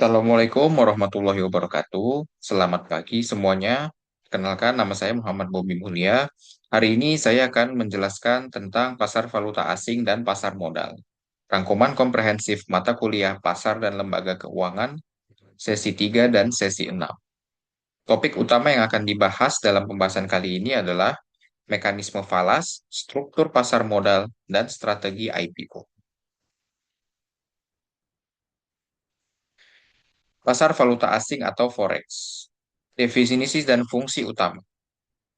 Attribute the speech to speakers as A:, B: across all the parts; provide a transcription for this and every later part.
A: Assalamualaikum warahmatullahi wabarakatuh. Selamat pagi semuanya. Kenalkan, nama saya Muhammad Bobi Mulia. Hari ini saya akan menjelaskan tentang pasar valuta asing dan pasar modal. Rangkuman komprehensif mata kuliah pasar dan lembaga keuangan, sesi 3 dan sesi 6. Topik utama yang akan dibahas dalam pembahasan kali ini adalah mekanisme falas, struktur pasar modal, dan strategi IPO. Pasar valuta asing atau forex. Definisi dan fungsi utama.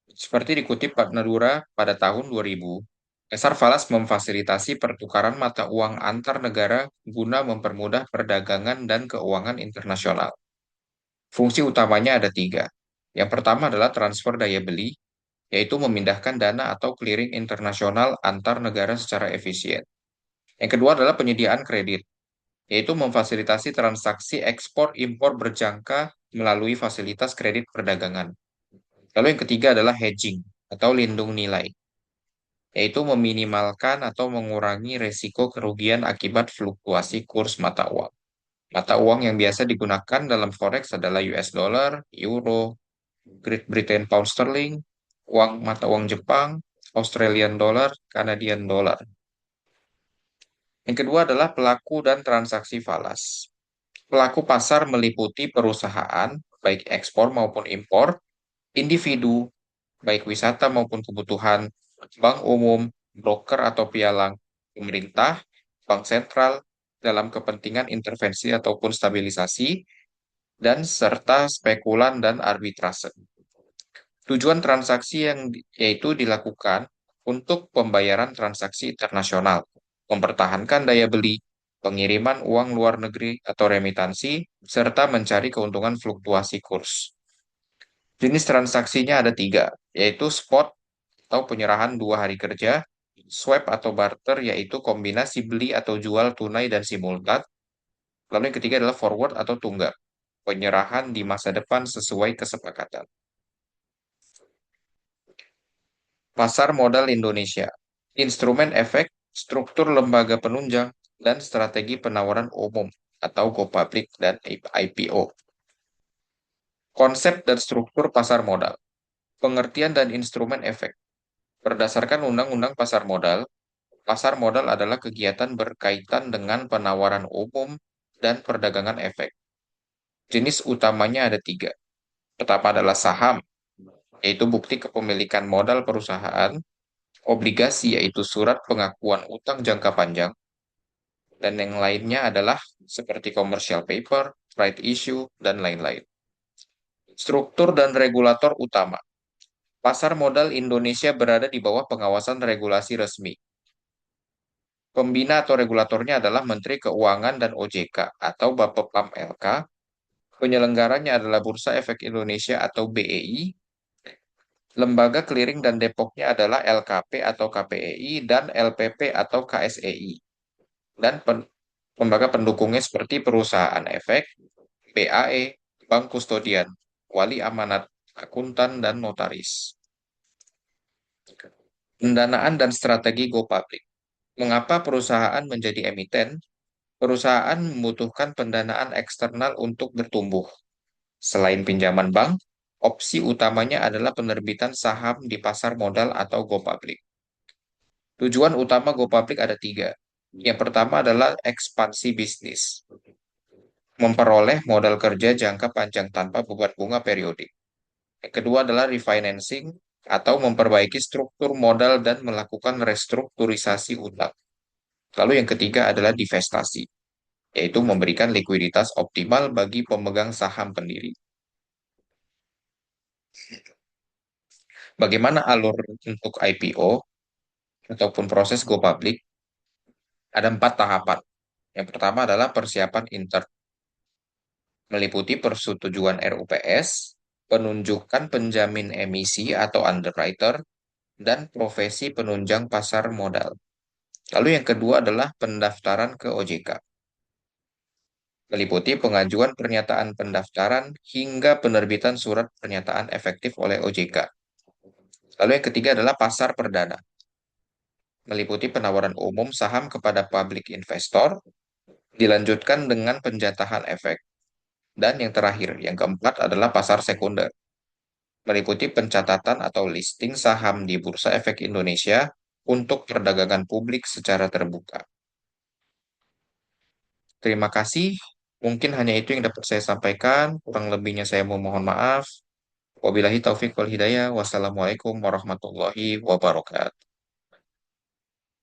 A: Seperti dikutip Pak Nadura pada tahun 2000, pasar falas memfasilitasi pertukaran mata uang antar negara guna mempermudah perdagangan dan keuangan internasional. Fungsi utamanya ada tiga. Yang pertama adalah transfer daya beli, yaitu memindahkan dana atau clearing internasional antar negara secara efisien. Yang kedua adalah penyediaan kredit, yaitu memfasilitasi transaksi ekspor-impor berjangka melalui fasilitas kredit perdagangan. Lalu yang ketiga adalah hedging atau lindung nilai, yaitu meminimalkan atau mengurangi resiko kerugian akibat fluktuasi kurs mata uang. Mata uang yang biasa digunakan dalam forex adalah US dollar, euro, Great Britain pound sterling, mata uang Jepang, Australian dollar, Canadian dollar. Yang kedua adalah pelaku dan transaksi falas. Pelaku pasar meliputi perusahaan, baik ekspor maupun impor, individu, baik wisata maupun kebutuhan, bank umum, broker atau pialang, pemerintah, bank sentral, dalam kepentingan intervensi ataupun stabilisasi, dan serta spekulan dan arbitrase. Tujuan transaksi yaitu dilakukan untuk pembayaran transaksi internasional, mempertahankan daya beli, pengiriman uang luar negeri atau remitansi, serta mencari keuntungan fluktuasi kurs. Jenis transaksinya ada tiga, yaitu spot atau penyerahan 2 hari kerja, swap atau barter yaitu kombinasi beli atau jual tunai dan simultan, lalu yang ketiga adalah forward atau tunggak, penyerahan di masa depan sesuai kesepakatan. Pasar modal Indonesia, instrumen efek, struktur lembaga penunjang, dan strategi penawaran umum atau go public dan IPO. Konsep dan struktur pasar modal, pengertian dan instrumen efek. Berdasarkan Undang-Undang Pasar Modal, pasar modal adalah kegiatan berkaitan dengan penawaran umum dan perdagangan efek. Jenis utamanya ada tiga. Pertama adalah saham, yaitu bukti kepemilikan modal perusahaan, obligasi, yaitu surat pengakuan utang jangka panjang, dan yang lainnya adalah seperti commercial paper, right issue, dan lain-lain. Struktur dan regulator utama. Pasar modal Indonesia berada di bawah pengawasan regulasi resmi. Pembina atau regulatornya adalah Menteri Keuangan dan OJK atau Bapepam LK. Penyelenggaranya adalah Bursa Efek Indonesia atau BEI. Lembaga clearing dan depoknya adalah LKP atau KPEI dan LPP atau KSEI. Dan lembaga pendukungnya seperti perusahaan efek, BAE, bank kustodian, wali amanat, akuntan, dan notaris. Pendanaan dan strategi go public. Mengapa perusahaan menjadi emiten? Perusahaan membutuhkan pendanaan eksternal untuk bertumbuh. Selain pinjaman bank, opsi utamanya adalah penerbitan saham di pasar modal atau go public. Tujuan utama go public ada tiga. Yang pertama adalah ekspansi bisnis, memperoleh modal kerja jangka panjang tanpa beban bunga periodik. Yang kedua adalah refinancing atau memperbaiki struktur modal dan melakukan restrukturisasi utang. Lalu yang ketiga adalah divestasi, yaitu memberikan likuiditas optimal bagi pemegang saham pendiri. Bagaimana alur untuk IPO ataupun proses go public? Ada 4 tahapan. Yang pertama adalah persiapan intern, meliputi persetujuan RUPS, penunjukan penjamin emisi atau underwriter, dan profesi penunjang pasar modal. Lalu yang kedua adalah pendaftaran ke OJK, meliputi pengajuan pernyataan pendaftaran hingga penerbitan surat pernyataan efektif oleh OJK. Lalu yang ketiga adalah pasar perdana, meliputi penawaran umum saham kepada public investor, dilanjutkan dengan penjatahan efek. Dan yang terakhir, yang keempat adalah pasar sekunder, meliputi pencatatan atau listing saham di Bursa Efek Indonesia untuk perdagangan publik secara terbuka. Terima kasih. Mungkin hanya itu yang dapat saya sampaikan. Kurang lebihnya saya mohon maaf. Wabillahi taufik wal hidayah. Wassalamualaikum warahmatullahi wabarakatuh.